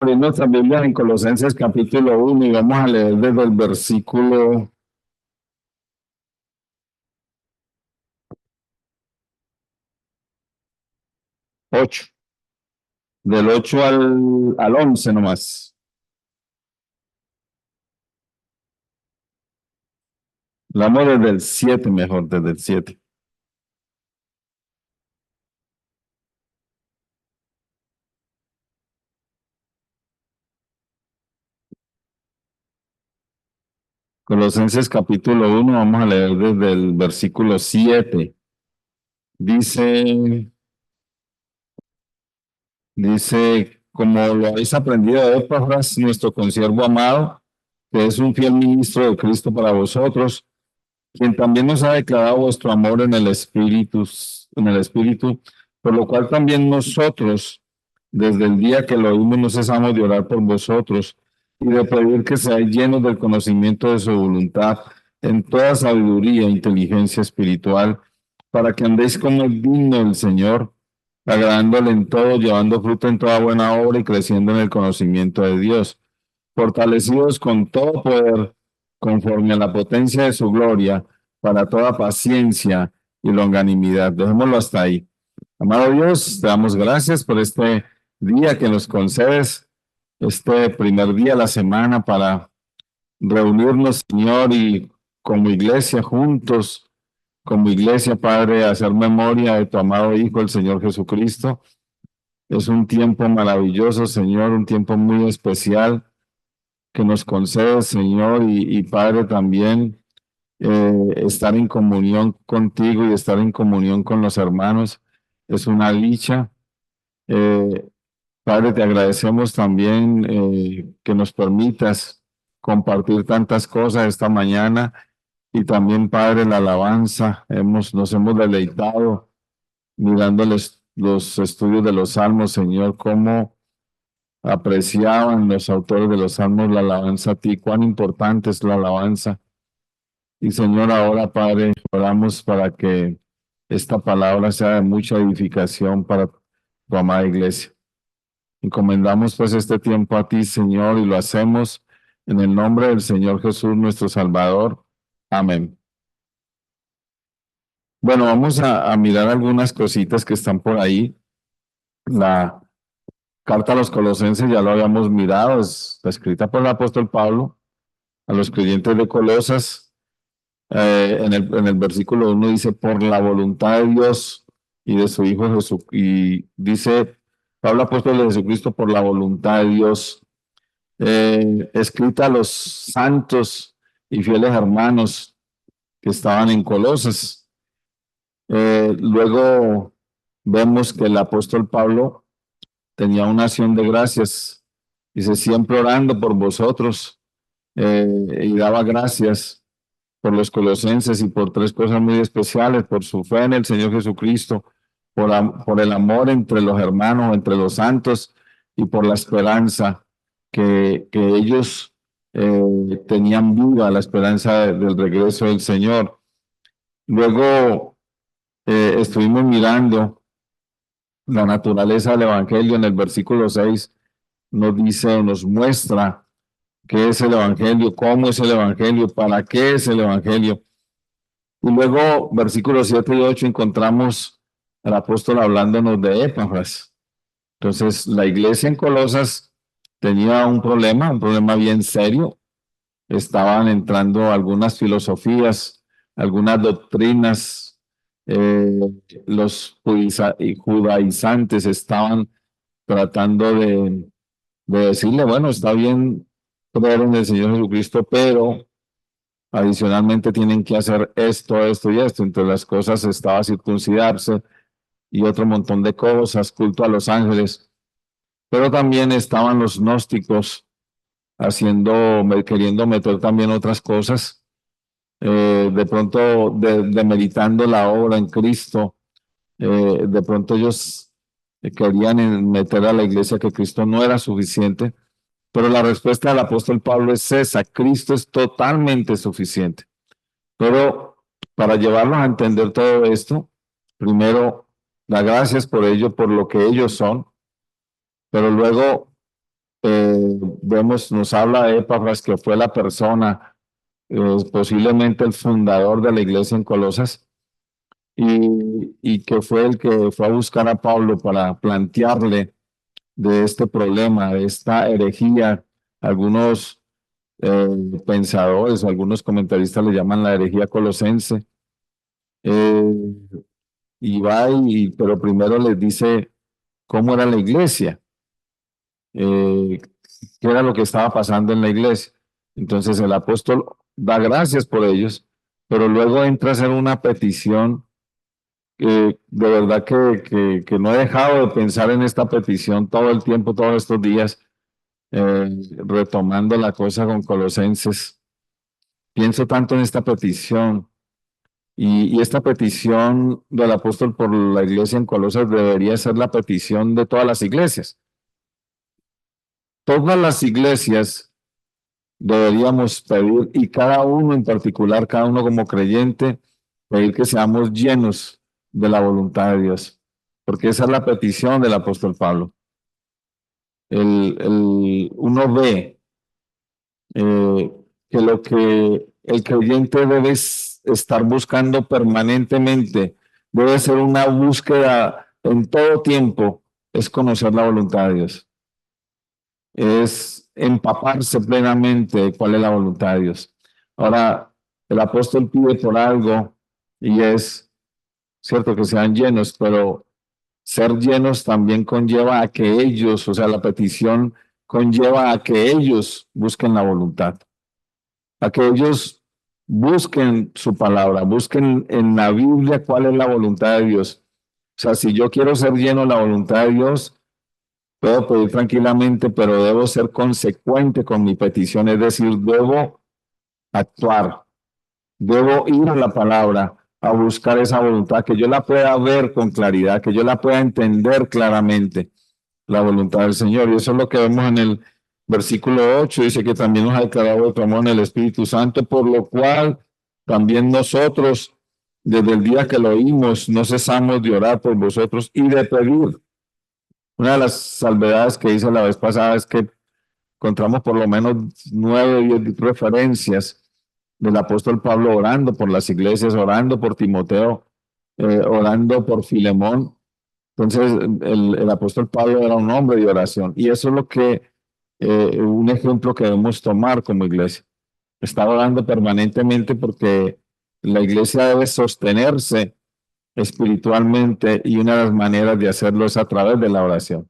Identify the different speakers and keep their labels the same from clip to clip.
Speaker 1: En nuestra Biblia en Colosenses capítulo 1 y vamos a leer desde el versículo 8, del 8 al 11 nomás. Vamos desde el 7 mejor, desde el 7. Colosenses capítulo 1, vamos a leer desde el versículo 7. Dice, como lo habéis aprendido de Epafras, nuestro consiervo amado, que es un fiel ministro de Cristo para vosotros, quien también nos ha declarado vuestro amor en el Espíritu, por lo cual también nosotros, desde el día que lo oímos, no cesamos de orar por vosotros y de pedir que seáis llenos del conocimiento de su voluntad en toda sabiduría e inteligencia espiritual, para que andéis como es digno del Señor, agradándole en todo, llevando fruto en toda buena obra y creciendo en el conocimiento de Dios, fortalecidos con todo poder, conforme a la potencia de su gloria, para toda paciencia y longanimidad. Dejémoslo hasta ahí. Amado Dios, te damos gracias por este día que nos concedes, este primer día de la semana para reunirnos, Señor, y como iglesia juntos, como iglesia, Padre, hacer memoria de tu amado Hijo, el Señor Jesucristo. Es un tiempo maravilloso, Señor, un tiempo muy especial que nos concedes, Señor, y Padre, también estar en comunión contigo y estar en comunión con los hermanos. Es una dicha. Eh, Padre, te agradecemos también que nos permitas compartir tantas cosas esta mañana y también, Padre, la alabanza. Nos hemos deleitado mirando los estudios de los salmos, Señor, cómo apreciaban los autores de los salmos la alabanza a ti, cuán importante es la alabanza. Y Señor, ahora, Padre, oramos para que esta palabra sea de mucha edificación para tu amada iglesia. Encomendamos pues este tiempo a ti, Señor, y lo hacemos en el nombre del Señor Jesús, nuestro Salvador. Amén. Bueno, vamos a mirar algunas cositas que están por ahí. La carta a los Colosenses ya lo habíamos mirado, es escrita por el apóstol Pablo a los creyentes de Colosas. En el versículo 1 dice, por la voluntad de Dios y de su Hijo Jesús, y dice Pablo apóstol de Jesucristo, por la voluntad de Dios, escrita a los santos y fieles hermanos que estaban en Colosas. Luego vemos que el apóstol Pablo tenía una acción de gracias, dice, siempre orando por vosotros, y daba gracias por los colosenses y por tres cosas muy especiales: por su fe en el Señor Jesucristo, por el amor entre los hermanos, entre los santos, y por la esperanza que ellos tenían viva, la esperanza del regreso del Señor. Luego estuvimos mirando la naturaleza del Evangelio. En el versículo 6 nos dice, nos muestra qué es el Evangelio, cómo es el Evangelio, para qué es el Evangelio. Y luego, versículos 7 y 8, encontramos al apóstol hablándonos de Epafras. Entonces, la iglesia en Colosas tenía un problema bien serio. Estaban entrando algunas filosofías, algunas doctrinas. Los judaizantes estaban tratando de decirle, bueno, está bien creer en el Señor Jesucristo, pero adicionalmente tienen que hacer esto y esto. Entre las cosas estaba circuncidarse y otro montón de cosas, culto a los ángeles. Pero también estaban los gnósticos queriendo meter también otras cosas, de pronto demeritando la obra en Cristo. De pronto ellos querían meter a la iglesia que Cristo no era suficiente, pero la respuesta del apóstol Pablo es esa: Cristo es totalmente suficiente. Pero para llevarlos a entender todo esto, primero, da gracias por ello, por lo que ellos son, pero luego nos habla de Epafras, que fue la persona, posiblemente el fundador de la iglesia en Colosas, y que fue el que fue a buscar a Pablo para plantearle de este problema, de esta herejía. Algunos pensadores, algunos comentaristas le llaman la herejía colosense. Eh, y va, pero primero les dice cómo era la iglesia, qué era lo que estaba pasando en la iglesia. Entonces el apóstol da gracias por ellos, pero luego entra a hacer una petición. De verdad que no he dejado de pensar en esta petición todo el tiempo, todos estos días, retomando la cosa con Colosenses. Pienso tanto en esta petición, y esta petición del apóstol por la iglesia en Colosas debería ser la petición de todas las iglesias. Todas las iglesias deberíamos pedir, y cada uno en particular, cada uno como creyente, pedir que seamos llenos de la voluntad de Dios, porque esa es la petición del apóstol Pablo. Uno ve que lo que el creyente debe estar buscando permanentemente, debe ser una búsqueda en todo tiempo, es conocer la voluntad de Dios, es empaparse plenamente de cuál es la voluntad de Dios. Ahora, el apóstol pide por algo, y es cierto que sean llenos, pero ser llenos también conlleva a que ellos, o sea, la petición conlleva a que ellos busquen la voluntad, a que ellos busquen su palabra, busquen en la Biblia cuál es la voluntad de Dios. O sea, si yo quiero ser lleno de la voluntad de Dios, puedo pedir tranquilamente, pero debo ser consecuente con mi petición, es decir, debo actuar, debo ir a la palabra a buscar esa voluntad, que yo la pueda ver con claridad, que yo la pueda entender claramente, la voluntad del Señor. Y eso es lo que vemos en el versículo 8, dice que también nos ha declarado vuestro amor en el Espíritu Santo, por lo cual también nosotros, desde el día que lo oímos, no cesamos de orar por vosotros y de pedir. Una de las salvedades que hice la vez pasada es que encontramos por lo menos 9 o 10 referencias del apóstol Pablo orando por las iglesias, orando por Timoteo, orando por Filemón. Entonces, el apóstol Pablo era un hombre de oración, y eso es lo que, un ejemplo que debemos tomar como iglesia. Estar orando permanentemente, porque la iglesia debe sostenerse espiritualmente, y una de las maneras de hacerlo es a través de la oración.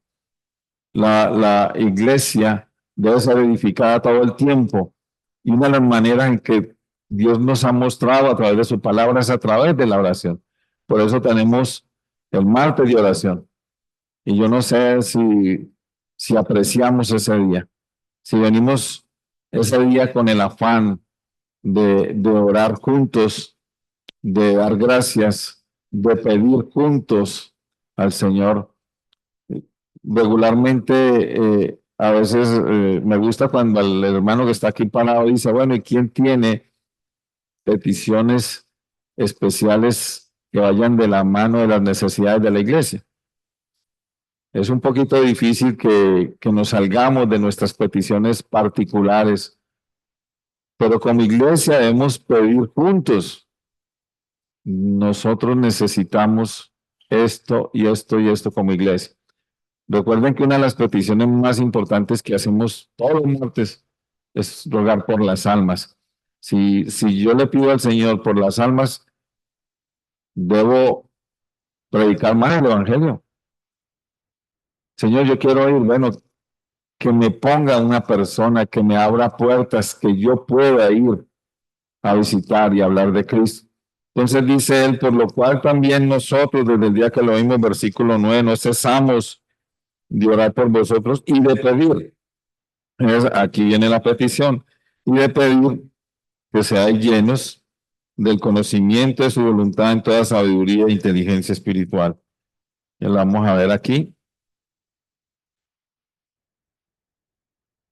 Speaker 1: La iglesia debe ser edificada todo el tiempo, y una de las maneras en que Dios nos ha mostrado a través de su palabra es a través de la oración. Por eso tenemos el martes de oración. Y yo no sé si apreciamos ese día, si venimos ese día con el afán de orar juntos, de dar gracias, de pedir juntos al Señor. Regularmente, a veces me gusta cuando el hermano que está aquí parado dice, bueno, ¿y quién tiene peticiones especiales que vayan de la mano de las necesidades de la iglesia? Es un poquito difícil que nos salgamos de nuestras peticiones particulares, pero como iglesia debemos pedir juntos. Nosotros necesitamos esto y esto y esto como iglesia. Recuerden que una de las peticiones más importantes que hacemos todos los martes es rogar por las almas. Si yo le pido al Señor por las almas, debo predicar más el Evangelio. Señor, yo quiero ir, bueno, que me ponga una persona, que me abra puertas, que yo pueda ir a visitar y hablar de Cristo. Entonces dice él, por lo cual también nosotros, desde el día que lo oímos, versículo 9, no cesamos de orar por vosotros y de pedir. Aquí viene la petición, y de pedir que seáis llenos del conocimiento de su voluntad en toda sabiduría e inteligencia espiritual. Ya lo vamos a ver aquí.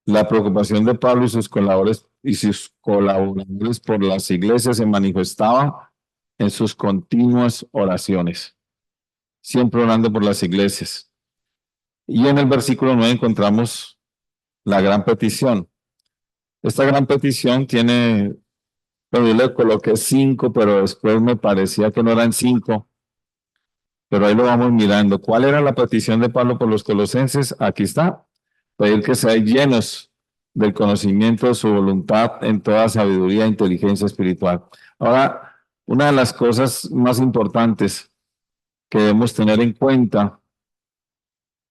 Speaker 1: La preocupación de Pablo y sus colaboradores por las iglesias se manifestaba en sus continuas oraciones, siempre orando por las iglesias. Y en el versículo 9 encontramos la gran petición. Esta gran petición tiene, bueno, yo le coloqué 5, pero después me parecía que no eran 5, pero ahí lo vamos mirando. ¿Cuál era la petición de Pablo por los colosenses? Aquí está. Pedir que sean llenos del conocimiento de su voluntad en toda sabiduría e inteligencia espiritual. Ahora, una de las cosas más importantes que debemos tener en cuenta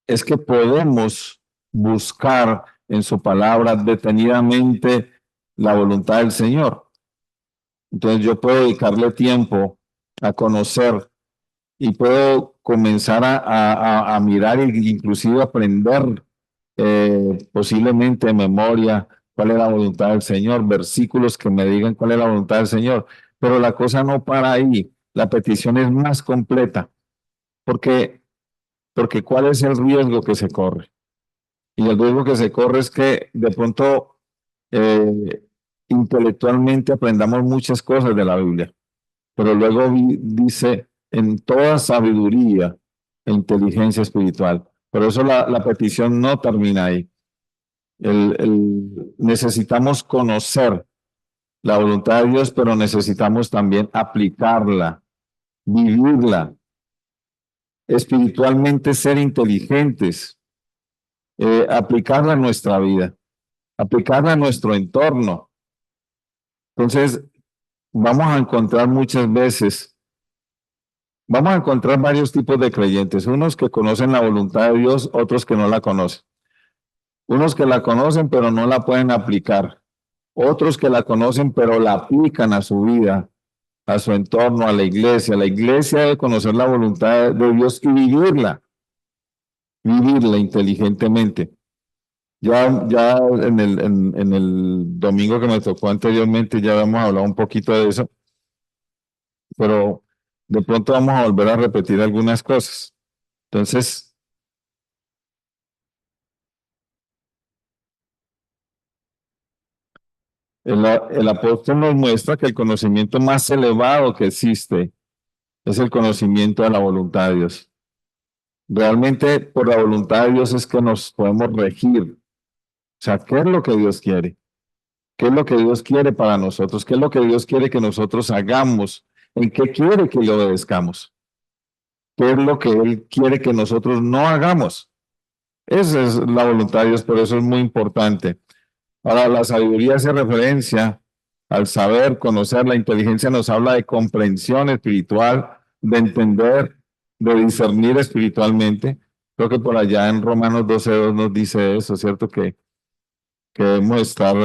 Speaker 1: es que podemos buscar en su palabra detenidamente la voluntad del Señor. Entonces yo puedo dedicarle tiempo a conocer y puedo comenzar a mirar e inclusive aprender posiblemente de memoria cuál es la voluntad del Señor, versículos que me digan cuál es la voluntad del Señor. Pero la cosa no para ahí, la petición es más completa, porque, porque ¿cuál es el riesgo que se corre? Y el riesgo que se corre es que de pronto intelectualmente aprendamos muchas cosas de la Biblia, pero luego dice en toda sabiduría e inteligencia espiritual. Por eso la petición no termina ahí. Necesitamos conocer la voluntad de Dios, pero necesitamos también aplicarla, vivirla, espiritualmente ser inteligentes, aplicarla a nuestra vida, aplicarla a nuestro entorno. Entonces, vamos a encontrar muchas veces, vamos a encontrar varios tipos de creyentes, unos que conocen la voluntad de Dios, otros que no la conocen, unos que la conocen pero no la pueden aplicar, otros que la conocen pero la aplican a su vida, a su entorno, a la iglesia. La iglesia debe conocer la voluntad de Dios y vivirla inteligentemente. Ya en el domingo que me tocó anteriormente ya habíamos hablado un poquito de eso, pero de pronto vamos a volver a repetir algunas cosas. Entonces, el apóstol nos muestra que el conocimiento más elevado que existe es el conocimiento de la voluntad de Dios. Realmente por la voluntad de Dios es que nos podemos regir. O sea, ¿qué es lo que Dios quiere? ¿Qué es lo que Dios quiere para nosotros? ¿Qué es lo que Dios quiere que nosotros hagamos? ¿En qué quiere que le obedezcamos? ¿Qué es lo que Él quiere que nosotros no hagamos? Esa es la voluntad de Dios, por eso es muy importante. Ahora, la sabiduría hace referencia al saber, conocer. La inteligencia nos habla de comprensión espiritual, de entender, de discernir espiritualmente. Creo que por allá en Romanos 12:2 nos dice eso, ¿cierto? Que debemos estar,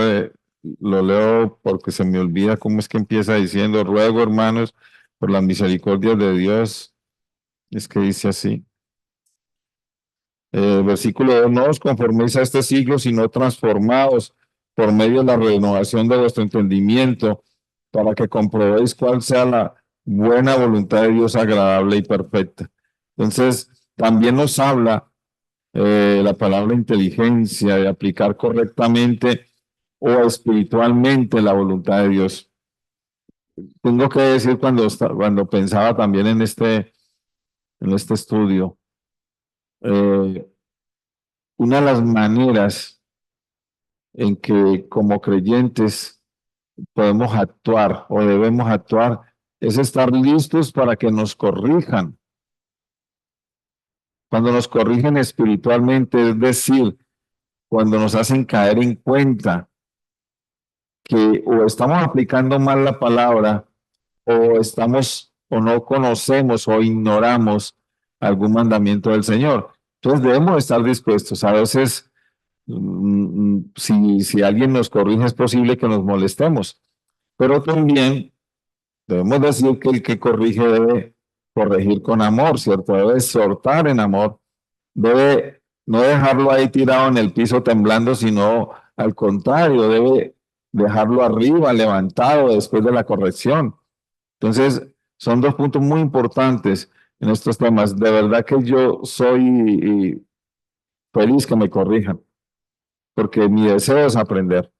Speaker 1: lo leo porque se me olvida cómo es que empieza diciendo, ruego hermanos, por la misericordia de Dios, es que dice así. Versículo 2, no os conforméis a este siglo, sino transformados por medio de la renovación de vuestro entendimiento, para que comprobéis cuál sea la buena voluntad de Dios agradable y perfecta. Entonces, también nos habla la palabra inteligencia, de aplicar correctamente o espiritualmente la voluntad de Dios. Tengo que decir cuando pensaba también en este estudio, una de las maneras en que como creyentes podemos actuar o debemos actuar es estar listos para que nos corrijan. Cuando nos corrigen espiritualmente, es decir, cuando nos hacen caer en cuenta que o estamos aplicando mal la palabra o estamos o no conocemos o ignoramos algún mandamiento del Señor. Entonces debemos estar dispuestos. A veces, si alguien nos corrige, es posible que nos molestemos, pero también debemos decir que el que corrige debe corregir con amor, ¿cierto? Debe exhortar en amor, debe no dejarlo ahí tirado en el piso temblando, sino al contrario, debe dejarlo arriba, levantado después de la corrección. Entonces, son dos puntos muy importantes en estos temas. De verdad que yo soy feliz que me corrijan, porque mi deseo es aprender.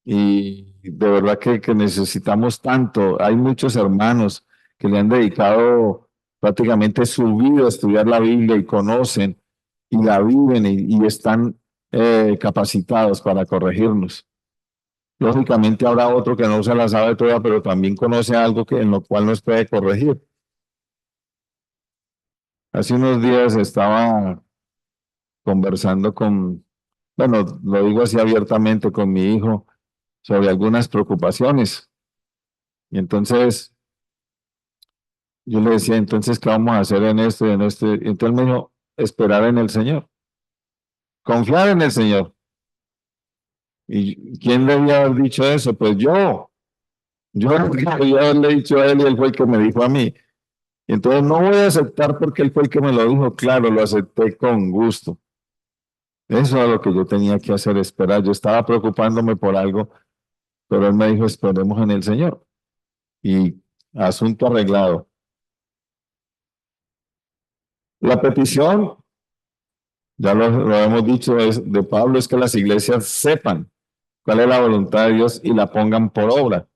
Speaker 1: Y de verdad que necesitamos tanto. Hay muchos hermanos que le han dedicado prácticamente su vida a estudiar la Biblia y conocen y la viven y están capacitados para corregirnos. Lógicamente habrá otro que no se la sabe toda, pero también conoce algo en lo cual nos puede corregir. Hace unos días estaba conversando bueno, lo digo así abiertamente con mi hijo, sobre algunas preocupaciones. Y entonces yo le decía, entonces, ¿qué vamos a hacer en esto y en esto? Y entonces él me dijo, esperar en el Señor, confiar en el Señor. ¿Y quién debía haber dicho eso? Pues yo debía haberle dicho a él y él fue el que me dijo a mí. Y entonces no voy a aceptar porque él fue el que me lo dijo, claro, lo acepté con gusto. Eso es lo que yo tenía que hacer, esperar. Yo estaba preocupándome por algo, pero él me dijo, esperemos en el Señor. Y asunto arreglado. La petición, ya lo hemos dicho, de Pablo es que las iglesias sepan cuál es la voluntad de Dios y la pongan por obra.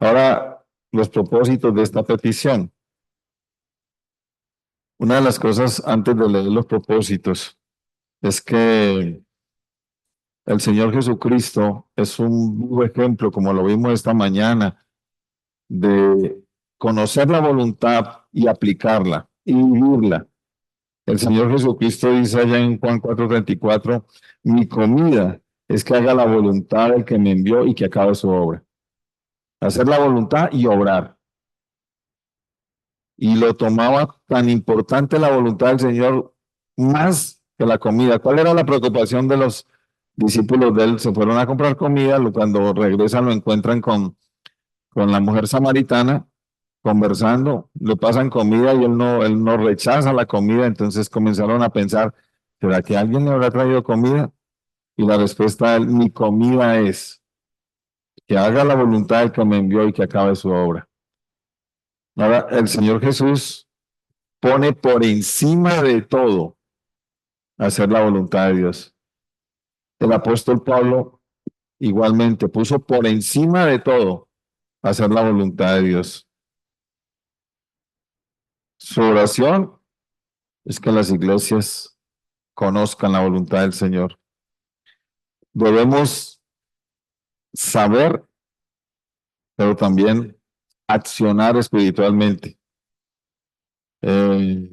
Speaker 1: Ahora, los propósitos de esta petición. Una de las cosas antes de leer los propósitos es que el Señor Jesucristo es un vivo ejemplo, como lo vimos esta mañana, de conocer la voluntad y aplicarla y vivirla. El Señor Jesucristo dice allá en Juan 4:34, mi comida es que haga la voluntad del que me envió y que acabe su obra. Hacer la voluntad y obrar. Y lo tomaba tan importante la voluntad del Señor más que la comida. ¿Cuál era la preocupación de los discípulos de él? Se fueron a comprar comida, cuando regresan lo encuentran con la mujer samaritana conversando, le pasan comida y él no rechaza la comida, entonces comenzaron a pensar, ¿será que alguien le habrá traído comida? Y la respuesta de él, mi comida es que haga la voluntad del que me envió y que acabe su obra. Ahora, el Señor Jesús pone por encima de todo hacer la voluntad de Dios. El apóstol Pablo igualmente puso por encima de todo hacer la voluntad de Dios. Su oración es que las iglesias conozcan la voluntad del Señor. Debemos saber, pero también accionar espiritualmente. Eh,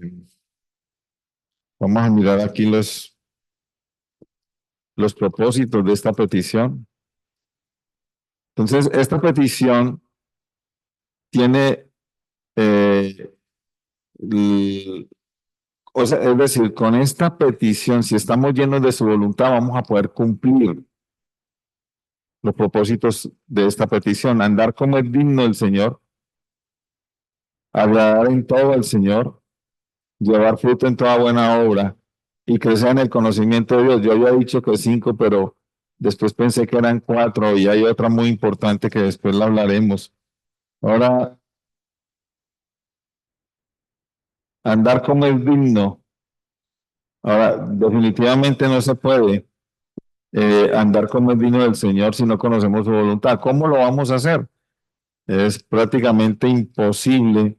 Speaker 1: Vamos a mirar aquí los propósitos de esta petición. Entonces, esta petición tiene, o sea, es decir, con esta petición, si estamos llenos de su voluntad, vamos a poder cumplir los propósitos de esta petición, andar como es digno del Señor, agradar en todo al Señor, llevar fruto en toda buena obra y crecer en el conocimiento de Dios. Yo había dicho que 5, pero después pensé que eran 4 y hay otra muy importante que después la hablaremos. Ahora, andar como es digno. Ahora, definitivamente no se puede andar como es digno del Señor si no conocemos su voluntad. ¿Cómo lo vamos a hacer? Es prácticamente imposible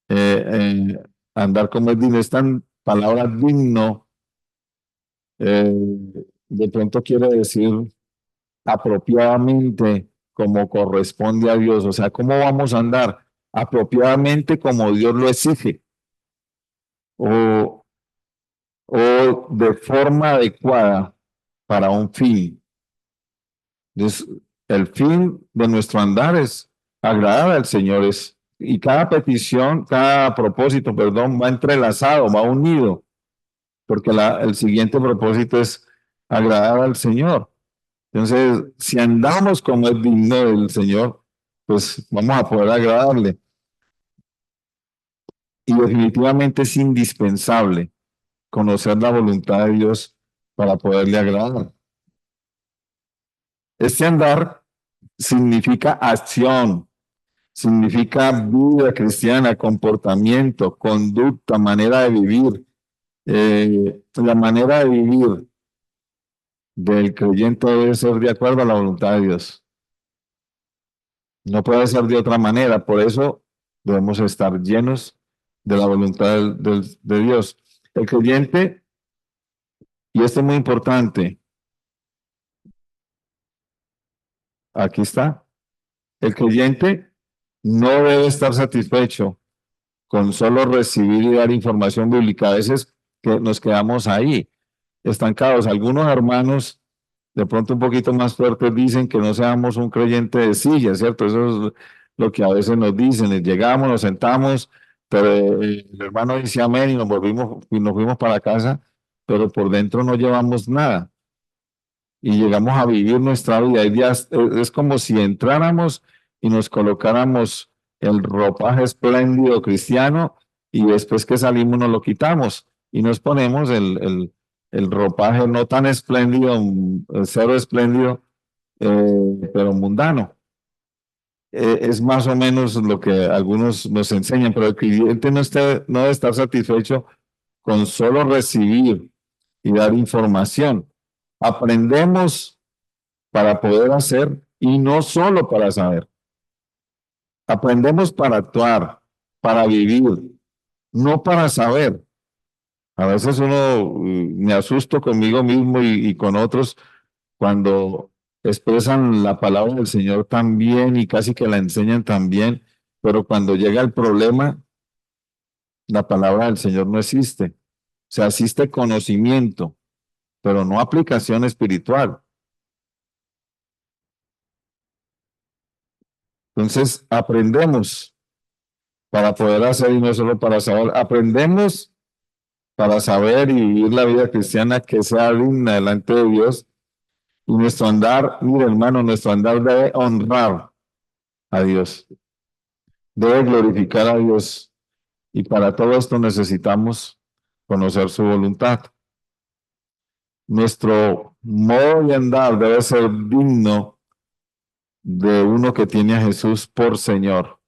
Speaker 1: eh, andar como es digno. Esta palabra digno eh, de pronto quiere decir apropiadamente como corresponde a Dios. O sea, ¿cómo vamos a andar? Apropiadamente como Dios lo exige o, o de forma adecuada para un fin. Entonces, el fin de nuestro andar es agradar al Señor. Y cada petición, cada propósito, perdón, va entrelazado, va unido, porque el siguiente propósito es agradar al Señor. Entonces, si andamos como es digno del Señor, pues vamos a poder agradarle. Y definitivamente es indispensable conocer la voluntad de Dios para poderle agradar. Este andar significa acción, significa vida cristiana, comportamiento, conducta, manera de vivir. La manera de vivir del creyente debe ser de acuerdo a la voluntad de Dios. No puede ser de otra manera. Por eso debemos estar llenos de la voluntad de Dios. El creyente, y esto es muy importante, aquí está, el creyente no debe estar satisfecho con solo recibir y dar información bíblica. A veces que nos quedamos ahí, estancados. Algunos hermanos, de pronto un poquito más fuertes, dicen que no seamos un creyente de silla, ¿cierto? Eso es lo que a veces nos dicen. Llegamos, nos sentamos, pero el hermano dice amén y nos volvimos y nos fuimos para casa, pero por dentro no llevamos nada y llegamos a vivir nuestra vida. Hay días, es como si entráramos y nos colocáramos el ropaje espléndido cristiano y después que salimos nos lo quitamos y nos ponemos el ropaje no tan espléndido, cero espléndido, pero mundano. Es más o menos lo que algunos nos enseñan, pero el cliente no debe estar satisfecho con solo recibir y dar información. Aprendemos para poder hacer y no solo para saber. Aprendemos para actuar, para vivir, no para saber. A veces me asusto conmigo mismo y con otros cuando expresan la palabra del Señor tan bien y casi que la enseñan tan bien, pero cuando llega el problema, la palabra del Señor no existe. O sea, existe conocimiento, pero no aplicación espiritual. Entonces, aprendemos para poder hacer y no solo para saber. Aprendemos para saber y vivir la vida cristiana que sea digna delante de Dios. Y nuestro andar, mire hermano, nuestro andar debe honrar a Dios, debe glorificar a Dios. Y para todo esto necesitamos conocer su voluntad. Nuestro modo de andar debe ser digno de uno que tiene a Jesús por Señor.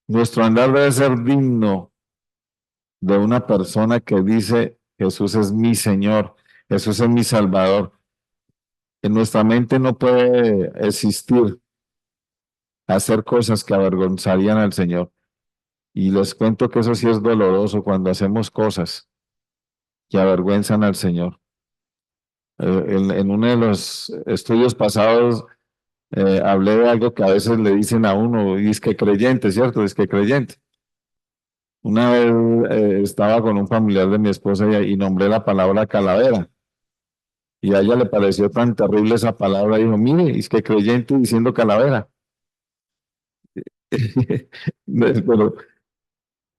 Speaker 1: Nuestro andar debe ser digno de una persona que dice, Jesús es mi Señor, Jesús es mi Salvador. En nuestra mente no puede existir hacer cosas que avergonzarían al Señor. Y les cuento que eso sí es doloroso cuando hacemos cosas que avergüenzan al Señor. En uno de los estudios pasados hablé de algo que a veces le dicen a uno, y es que creyente, ¿cierto? Es que creyente. Una vez estaba con un familiar de mi esposa y nombré la palabra calavera. Y a ella le pareció tan terrible esa palabra, dijo, mire, es que creyente diciendo calavera. Pero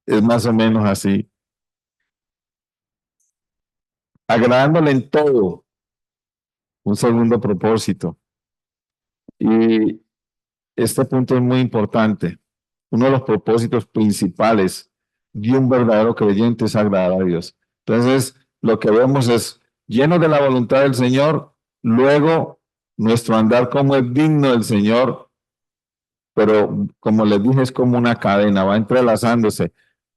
Speaker 1: es más o menos así. Agradándole en todo, un segundo propósito. Y este punto es muy importante. Uno de los propósitos principales de un verdadero creyente es agradar a Dios. Entonces, lo que vemos es lleno de la voluntad del Señor, luego nuestro andar como es digno del Señor, pero como les dije, es como una cadena, va entrelazándose.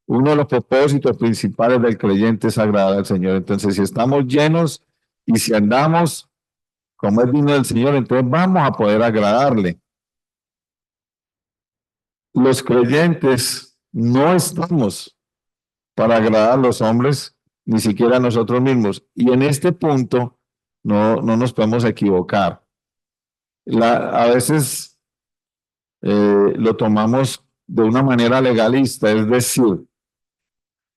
Speaker 1: Uno de los propósitos principales del creyente es agradar al Señor. Entonces, si estamos llenos y si andamos como es digno del Señor, entonces vamos a poder agradarle. Los creyentes no estamos para agradar a los hombres, ni siquiera a nosotros mismos. Y en este punto no nos podemos equivocar. A veces lo tomamos de una manera legalista, es decir,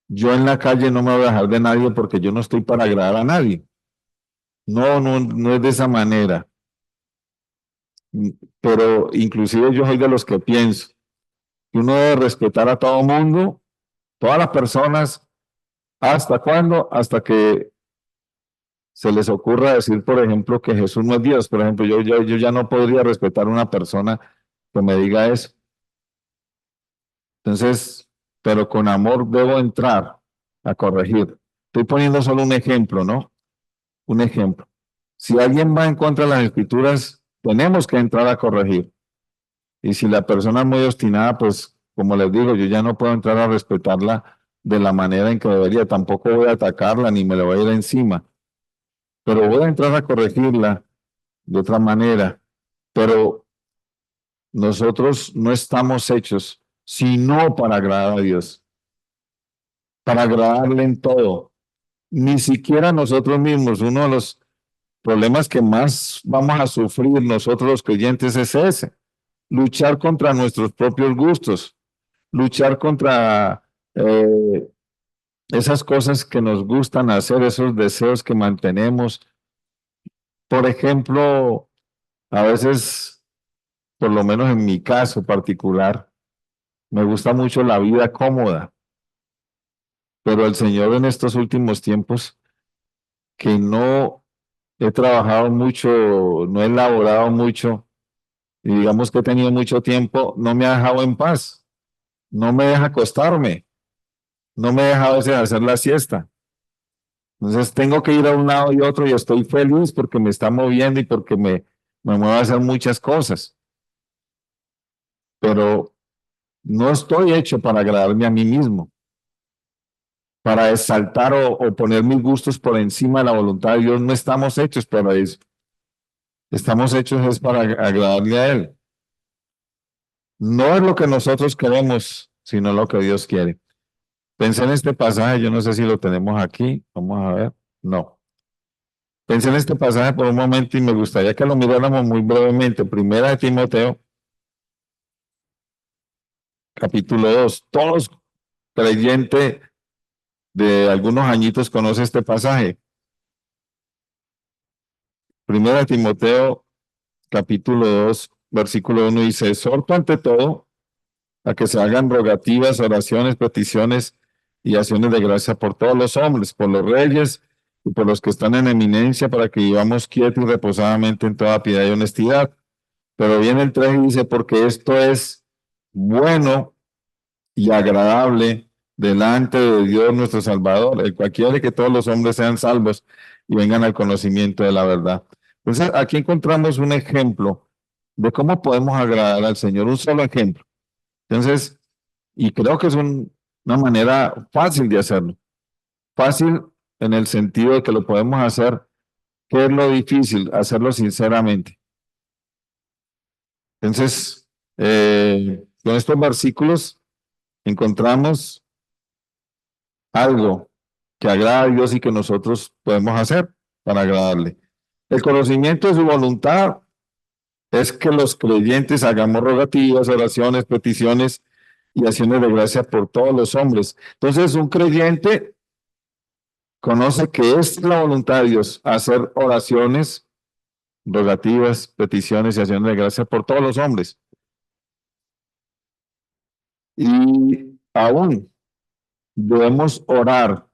Speaker 1: yo en la calle no me voy a dejar de nadie porque yo no estoy para agradar a nadie. No es de esa manera. Pero inclusive yo soy de los que pienso que uno debe respetar a todo mundo, todas las personas. ¿Hasta cuándo? Hasta que se les ocurra decir, por ejemplo, que Jesús no es Dios. Por ejemplo, yo ya no podría respetar a una persona que me diga eso. Entonces, pero con amor debo entrar a corregir. Estoy poniendo solo un ejemplo, ¿no? Un ejemplo. Si alguien va en contra de las escrituras, tenemos que entrar a corregir. Y si la persona es muy obstinada, pues, como les digo, yo ya no puedo entrar a respetarla de la manera en que debería. Tampoco voy a atacarla ni me le voy a ir encima. Pero voy a entrar a corregirla de otra manera. Pero nosotros no estamos hechos sino para agradar a Dios. para agradarle en todo. Ni siquiera nosotros mismos. Uno de los problemas que más vamos a sufrir nosotros los creyentes es ese, luchar contra nuestros propios gustos, luchar contra esas cosas que nos gustan hacer, esos deseos que mantenemos. Por ejemplo, a veces, por lo menos en mi caso particular, me gusta mucho la vida cómoda, pero el Señor en estos últimos tiempos, que no he trabajado mucho, no he elaborado mucho, y digamos que he tenido mucho tiempo, no me ha dejado en paz, no me deja acostarme, no me deja a veces hacer la siesta. Entonces tengo que ir a un lado y otro y estoy feliz porque me está moviendo y porque me mueve a hacer muchas cosas, pero no estoy hecho para agradarme a mí mismo, para exaltar o poner mis gustos por encima de la voluntad de Dios. No estamos hechos para eso. Estamos hechos es para agradarle a Él. No es lo que nosotros queremos, sino lo que Dios quiere. Pensé en este pasaje, yo no sé si lo tenemos aquí, vamos a ver. No. Pensé en este pasaje por un momento y me gustaría que lo miráramos muy brevemente. Primera de Timoteo, capítulo 2. Todos creyentes de algunos añitos conoce este pasaje. Primera de Timoteo, capítulo 2, versículo 1 dice: exhorto ante todo a que se hagan rogativas, oraciones, peticiones y acciones de gracia por todos los hombres, por los reyes y por los que están en eminencia, para que vivamos quietos y reposadamente en toda piedad y honestidad. Pero viene el 3 y dice: porque esto es bueno y agradable delante de Dios nuestro Salvador, el cual quiere que todos los hombres sean salvos y vengan al conocimiento de la verdad. Entonces, aquí encontramos un ejemplo de cómo podemos agradar al Señor, un solo ejemplo. Entonces, y creo que es una manera fácil de hacerlo. Fácil en el sentido de que lo podemos hacer. ¿Qué es lo difícil? Hacerlo sinceramente. Entonces, con estos versículos encontramos algo que agrada a Dios y que nosotros podemos hacer para agradarle. El conocimiento de su voluntad es que los creyentes hagamos rogativas, oraciones, peticiones y acciones de gracia por todos los hombres. Entonces, un creyente conoce que es la voluntad de Dios hacer oraciones, rogativas, peticiones y acciones de gracia por todos los hombres. Y aún debemos orar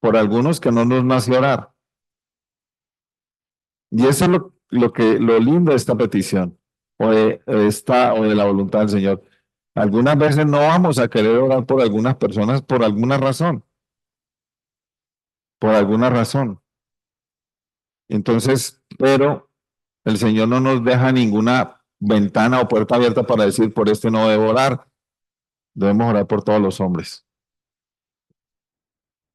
Speaker 1: por algunos que no nos nace orar. Y eso es lo lindo de esta petición o de la voluntad del Señor. Algunas veces no vamos a querer orar por algunas personas por alguna razón. Entonces, pero el Señor no nos deja ninguna ventana o puerta abierta para decir: por este no debo orar. Debemos orar por todos los hombres.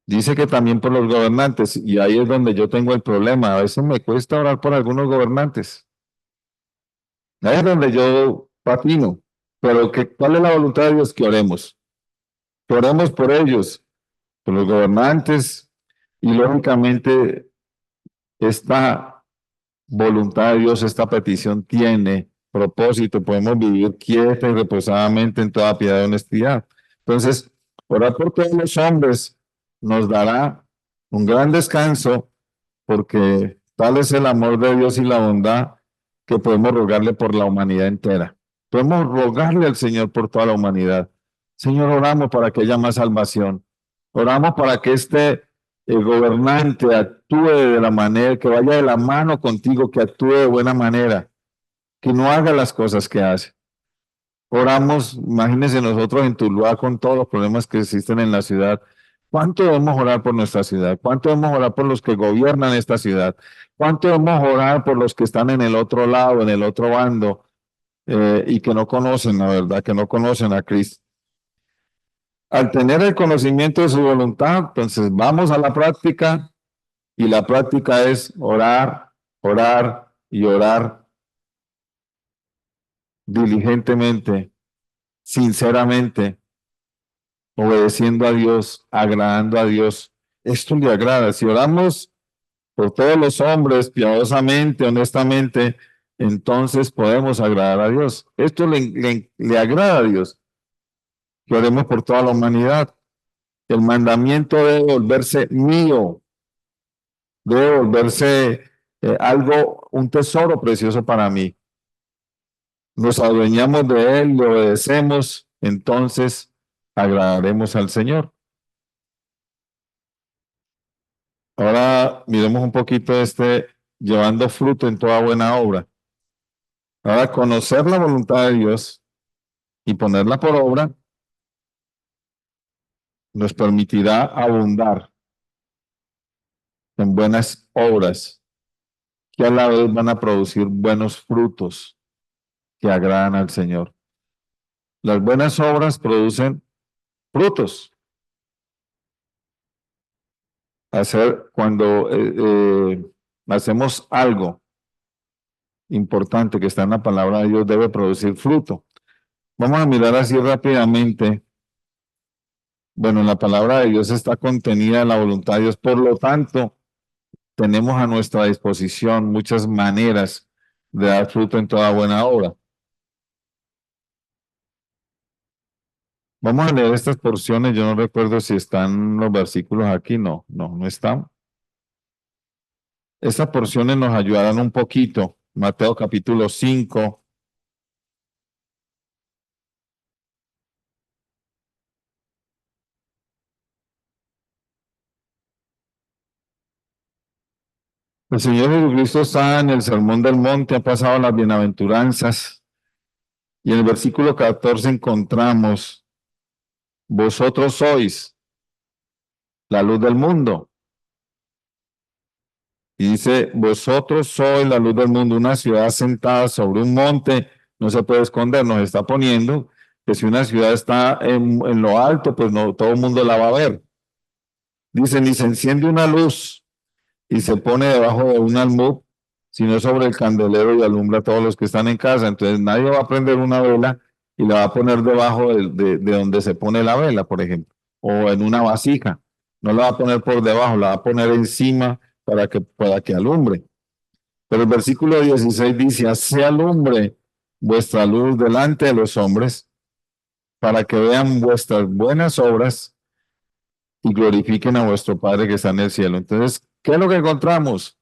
Speaker 1: Dice que también por los gobernantes, y ahí es donde yo tengo el problema. A veces me cuesta orar por algunos gobernantes. Ahí es donde yo patino. Pero ¿cuál es la voluntad de Dios? Que oremos. Que oremos por ellos, por los gobernantes, y lógicamente esta voluntad de Dios, esta petición tiene propósito. Podemos vivir quietos y reposadamente en toda piedad y honestidad. Entonces, orar por todos los hombres nos dará un gran descanso, porque tal es el amor de Dios y la bondad que podemos rogarle por la humanidad entera. Podemos rogarle al Señor por toda la humanidad. Señor, oramos para que haya más salvación. Oramos para que este gobernante actúe de la manera, que vaya de la mano contigo, que actúe de buena manera, que no haga las cosas que hace. Oramos, imagínense nosotros en Tuluá con todos los problemas que existen en la ciudad. ¿Cuánto debemos orar por nuestra ciudad? ¿Cuánto debemos orar por los que gobiernan esta ciudad? ¿Cuánto debemos orar por los que están en el otro lado, en el otro bando, y que no conocen la verdad, que no conocen a Cristo? Al tener el conocimiento de su voluntad, entonces vamos a la práctica, y la práctica es orar, orar y orar diligentemente, sinceramente, obedeciendo a Dios, agradando a Dios. Esto le agrada. Si oramos por todos los hombres piadosamente, honestamente, entonces podemos agradar a Dios. Esto le agrada a Dios, que oremos por toda la humanidad. El mandamiento debe volverse mío, debe volverse algo, un tesoro precioso para mí. Nos adueñamos de él, le obedecemos, entonces agradaremos al Señor. Ahora miremos un poquito llevando fruto en toda buena obra. Ahora, conocer la voluntad de Dios y ponerla por obra nos permitirá abundar en buenas obras que a la vez van a producir buenos frutos que agradan al Señor. Las buenas obras producen frutos. Cuando hacemos algo importante que está en la palabra de Dios, debe producir fruto. Vamos a mirar así rápidamente. Bueno, en la palabra de Dios está contenida la voluntad de Dios, por lo tanto, tenemos a nuestra disposición muchas maneras de dar fruto en toda buena obra. Vamos a leer estas porciones, yo no recuerdo si están los versículos aquí, no están. Estas porciones nos ayudarán un poquito. Mateo capítulo 5. El Señor Jesucristo está en el Sermón del Monte, ha pasado las bienaventuranzas, y en el versículo 14 encontramos: vosotros sois la luz del mundo. Y dice: vosotros sois la luz del mundo. Una ciudad sentada sobre un monte no se puede esconder. Nos está poniendo que si una ciudad está en lo alto, pues no todo el mundo la va a ver. Dice: ni se enciende una luz y se pone debajo de un almud, sino sobre el candelero, y alumbra a todos los que están en casa. Entonces nadie va a prender una vela y la va a poner debajo de donde se pone la vela, por ejemplo, o en una vasija. No la va a poner por debajo, la va a poner encima para que alumbre. Pero el versículo 16 dice: así alumbre vuestra luz delante de los hombres, para que vean vuestras buenas obras y glorifiquen a vuestro Padre que está en el cielo. Entonces, ¿qué es lo que encontramos?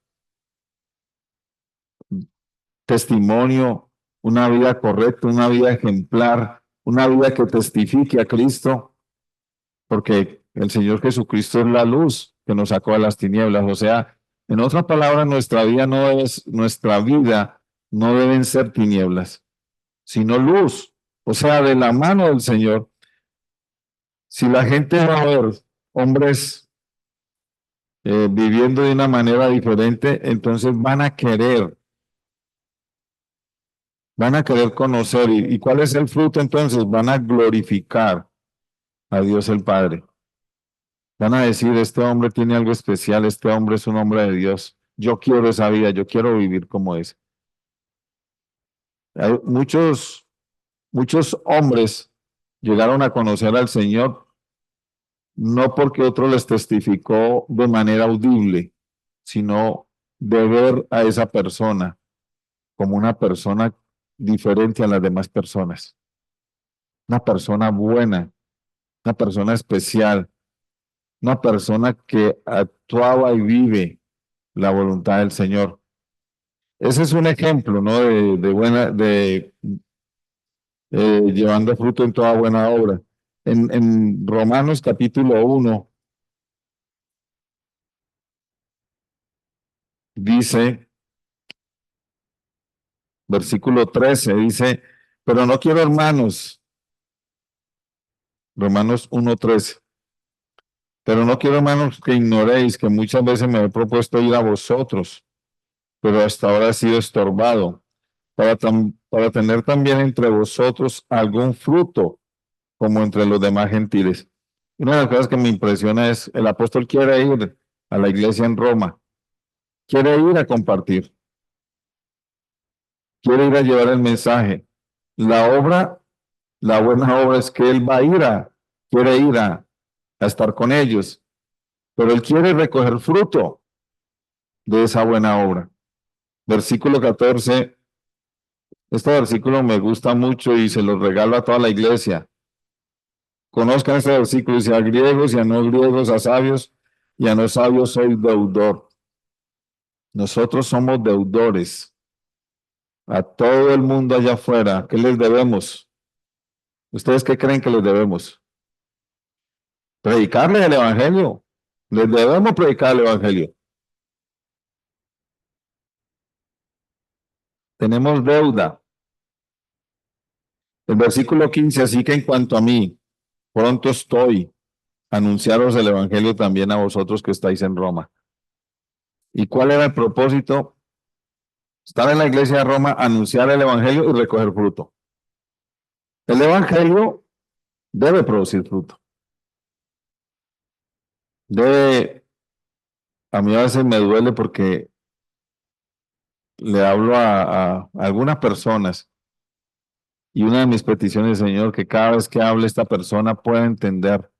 Speaker 1: Testimonio, una vida correcta, una vida ejemplar, una vida que testifique a Cristo, porque el Señor Jesucristo es la luz que nos sacó de las tinieblas. O sea, en otras palabras, nuestra vida no deben ser tinieblas, sino luz. O sea, de la mano del Señor. Si la gente va a ver hombres viviendo de una manera diferente, entonces van a querer conocer. ¿Y cuál es el fruto entonces? Van a glorificar a Dios el Padre. Van a decir: este hombre tiene algo especial, este hombre es un hombre de Dios. Yo quiero esa vida, yo quiero vivir como es. Hay muchos hombres llegaron a conocer al Señor no porque otro les testificó de manera audible, sino de ver a esa persona como una persona diferente a las demás personas. Una persona buena, una persona especial, una persona que actuaba y vive la voluntad del Señor. Ese es un ejemplo, ¿no? Llevando fruto en toda buena obra. En Romanos capítulo 1 dice, versículo 13, dice: pero no quiero, hermanos, Romanos 1:13, pero no quiero, hermanos, que ignoréis que muchas veces me he propuesto ir a vosotros, pero hasta ahora he sido estorbado, para tener también entre vosotros algún fruto, como entre los demás gentiles. Una de las cosas que me impresiona es: el apóstol quiere ir a la iglesia en Roma, quiere ir a compartir, quiere ir a llevar el mensaje. La buena obra es que él va a ir quiere ir a estar con ellos, pero él quiere recoger fruto de esa buena obra. Versículo 14, este versículo me gusta mucho y se lo regalo a toda la iglesia. Conozcan este versículo, dice a griegos y a no griegos, a sabios y a no sabios soy deudor. Nosotros somos deudores a todo el mundo allá afuera. ¿Qué les debemos? ¿Ustedes qué creen que les debemos? Predicarles el evangelio. Les debemos predicar el evangelio. Tenemos deuda. El versículo 15, así que en cuanto a mí, pronto estoy a anunciaros el evangelio también a vosotros que estáis en Roma. ¿Y cuál era el propósito? Estar en la iglesia de Roma, anunciar el evangelio y recoger fruto. El evangelio debe producir fruto. A mí a veces me duele porque le hablo a algunas personas y una de mis peticiones, Señor, que cada vez que hable esta persona pueda entender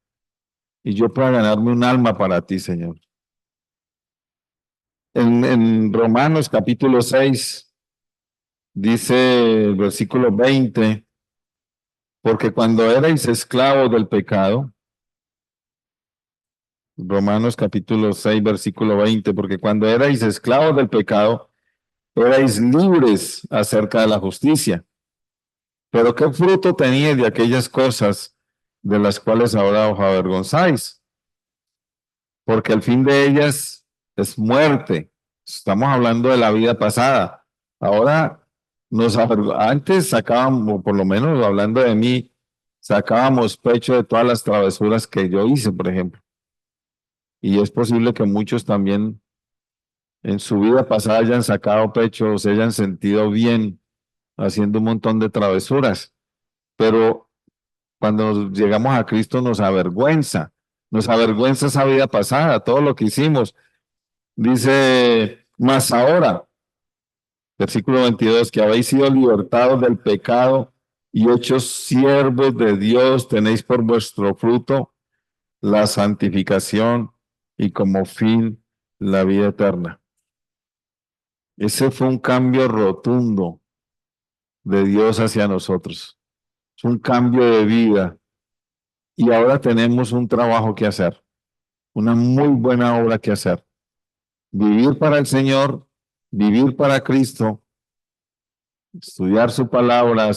Speaker 1: y yo pueda ganarme un alma para ti, Señor. En Romanos capítulo 6 dice el versículo 20, porque cuando erais esclavos del pecado, Romanos capítulo 6 versículo 20, porque cuando erais esclavos del pecado, erais libres acerca de la justicia. Pero ¿qué fruto teníais de aquellas cosas de las cuales ahora os avergonzáis? Porque el fin de ellas es muerte. Estamos hablando de la vida pasada. Ahora, antes sacábamos, o por lo menos hablando de mí, sacábamos pecho de todas las travesuras que yo hice, por ejemplo. Y es posible que muchos también en su vida pasada hayan sacado pecho o se hayan sentido bien haciendo un montón de travesuras. Pero cuando llegamos a Cristo nos avergüenza esa vida pasada, todo lo que hicimos. Dice, más ahora, versículo 22, que habéis sido libertados del pecado y hechos siervos de Dios, tenéis por vuestro fruto la santificación y como fin la vida eterna. Ese fue un cambio rotundo de Dios hacia nosotros. Es un cambio de vida. Y ahora tenemos un trabajo que hacer, una muy buena obra que hacer. Vivir para el Señor, vivir para Cristo, estudiar su palabra,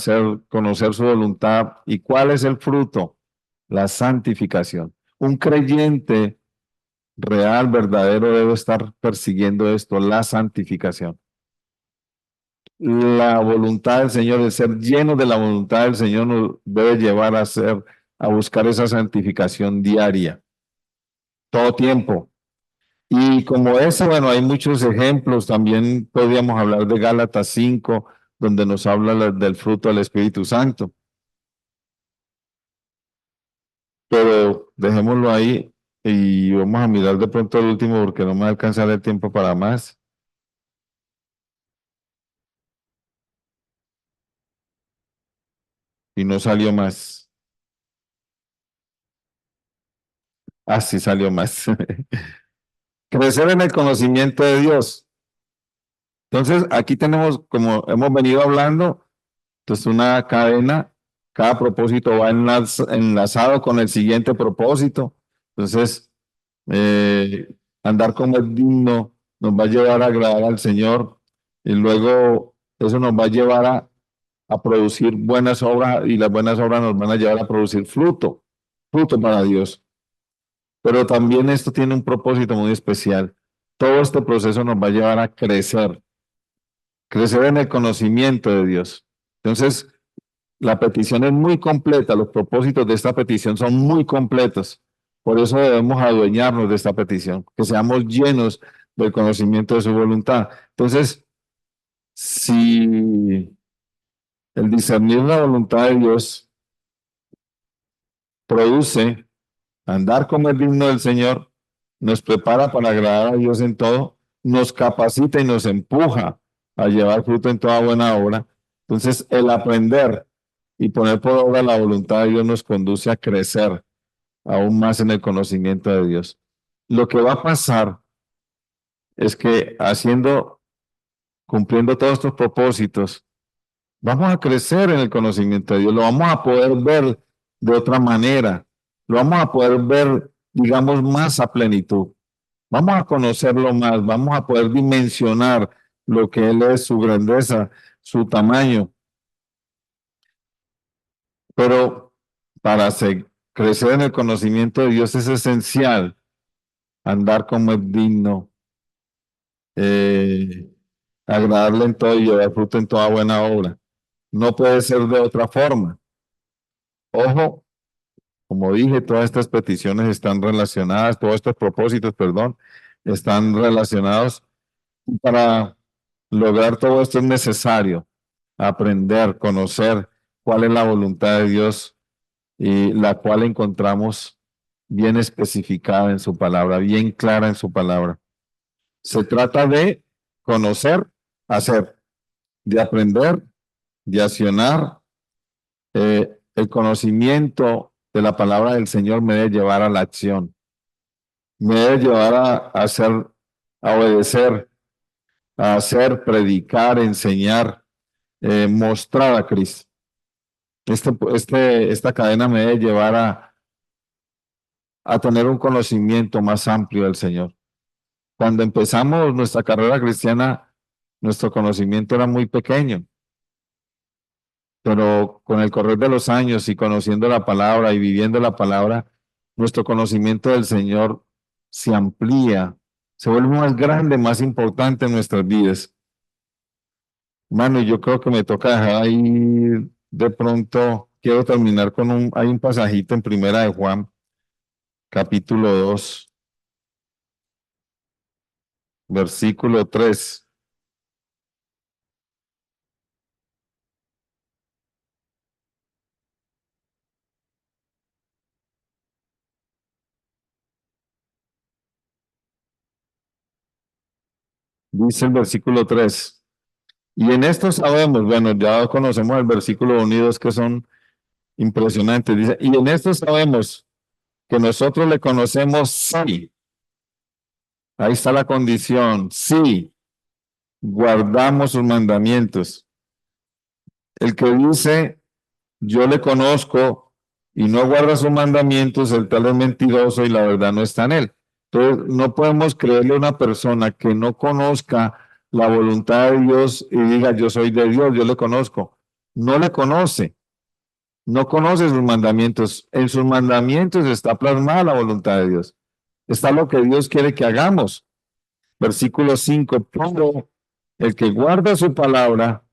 Speaker 1: conocer su voluntad. ¿Y cuál es el fruto? La santificación. Un creyente real, verdadero, debe estar persiguiendo esto, la santificación. La voluntad del Señor, de ser lleno de la voluntad del Señor, nos debe llevar a buscar esa santificación diaria, todo tiempo. Y como ese, bueno, hay muchos ejemplos. También podríamos hablar de Gálatas 5, donde nos habla del fruto del Espíritu Santo. Pero dejémoslo ahí y vamos a mirar de pronto el último porque no me va a alcanzar el tiempo para más. Y no salió más. Ah, sí salió más. Crecer en el conocimiento de Dios. Entonces, aquí tenemos, como hemos venido hablando, entonces una cadena, cada propósito va enlazado con el siguiente propósito. Entonces, andar como es digno nos va a llevar a agradar al Señor y luego eso nos va a llevar a producir buenas obras y las buenas obras nos van a llevar a producir fruto para Dios. Pero también esto tiene un propósito muy especial. Todo este proceso nos va a llevar a crecer en el conocimiento de Dios. Entonces, la petición es muy completa, los propósitos de esta petición son muy completos. Por eso debemos adueñarnos de esta petición, que seamos llenos del conocimiento de su voluntad. Entonces, si el discernir la voluntad de Dios produce andar como el digno del Señor, nos prepara para agradar a Dios en todo, nos capacita y nos empuja a llevar fruto en toda buena obra. Entonces, el aprender y poner por obra la voluntad de Dios nos conduce a crecer aún más en el conocimiento de Dios. Lo que va a pasar es que cumpliendo todos estos propósitos, vamos a crecer en el conocimiento de Dios, lo vamos a poder ver de otra manera, lo vamos a poder ver, digamos, más a plenitud. Vamos a conocerlo más, vamos a poder dimensionar lo que Él es, su grandeza, su tamaño. Pero para crecer en el conocimiento de Dios es esencial andar como es digno, eh, agradarle en todo y llevar fruto en toda buena obra. No puede ser de otra forma. Ojo, como dije, todas estas peticiones están relacionadas, todos estos propósitos, perdón, están relacionados. Para lograr todo esto es necesario aprender, conocer cuál es la voluntad de Dios y la cual encontramos bien especificada en su palabra, bien clara en su palabra. Se trata de conocer, hacer, de aprender, de accionar. El conocimiento de la palabra del Señor me debe llevar a la acción, me debe llevar a hacer, a obedecer, a hacer, predicar, enseñar, mostrar a Cristo. Esta cadena me debe llevar a tener un conocimiento más amplio del Señor. Cuando empezamos nuestra carrera cristiana, nuestro conocimiento era muy pequeño, pero con el correr de los años y conociendo la palabra y viviendo la palabra, nuestro conocimiento del Señor se amplía, se vuelve más grande, más importante en nuestras vidas. Mano, yo creo que me toca dejar ahí de pronto, quiero terminar con hay un pasajito en Primera de Juan, capítulo 2, versículo 3. Dice el versículo 3. Y en esto sabemos, bueno, ya conocemos el versículo 1 y 2 que son impresionantes. Dice, y en esto sabemos que nosotros le conocemos sí. Ahí está la condición, sí, guardamos sus mandamientos. El que dice, yo le conozco y no guarda sus mandamientos, el tal es mentiroso y la verdad no está en él. Entonces, no podemos creerle a una persona que no conozca la voluntad de Dios y diga, yo soy de Dios, yo le conozco. No le conoce, no conoce sus mandamientos. En sus mandamientos está plasmada la voluntad de Dios. Está lo que Dios quiere que hagamos. Versículo 5, pero el que guarda su palabra,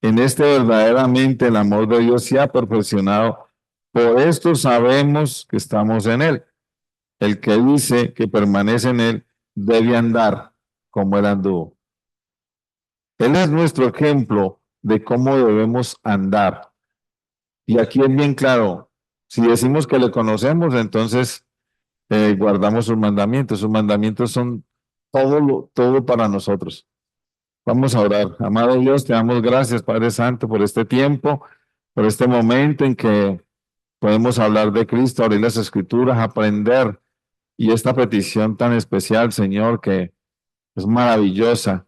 Speaker 1: en este verdaderamente el amor de Dios se ha perfeccionado. Por esto sabemos que estamos en él. El que dice que permanece en él debe andar como él anduvo. Él es nuestro ejemplo de cómo debemos andar. Y aquí es bien claro, si decimos que le conocemos, entonces guardamos sus mandamientos. Sus mandamientos son todo para nosotros. Vamos a orar. Amado Dios, te damos gracias, Padre Santo, por este tiempo, por este momento en que podemos hablar de Cristo, abrir las Escrituras, aprender. Y esta petición tan especial, Señor, que es maravillosa.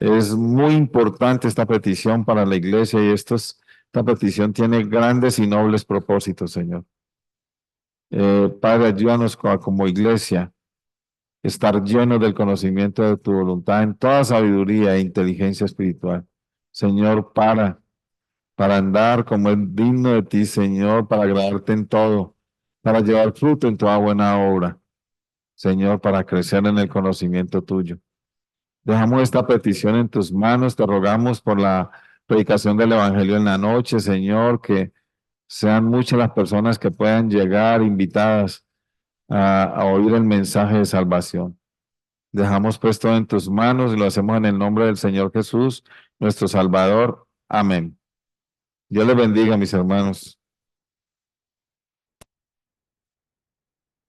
Speaker 1: Es muy importante esta petición para la iglesia y esta petición tiene grandes y nobles propósitos, Señor. Padre, ayúdanos como iglesia estar llenos del conocimiento de tu voluntad en toda sabiduría e inteligencia espiritual. Señor, para andar como es digno de ti, Señor, para agradarte en todo, para llevar fruto en toda buena obra, Señor, para crecer en el conocimiento tuyo. Dejamos esta petición en tus manos, te rogamos por la predicación del Evangelio en la noche, Señor, que sean muchas las personas que puedan llegar invitadas a oír el mensaje de salvación. Dejamos pues todo en tus manos y lo hacemos en el nombre del Señor Jesús, nuestro Salvador. Amén. Dios les bendiga, mis hermanos.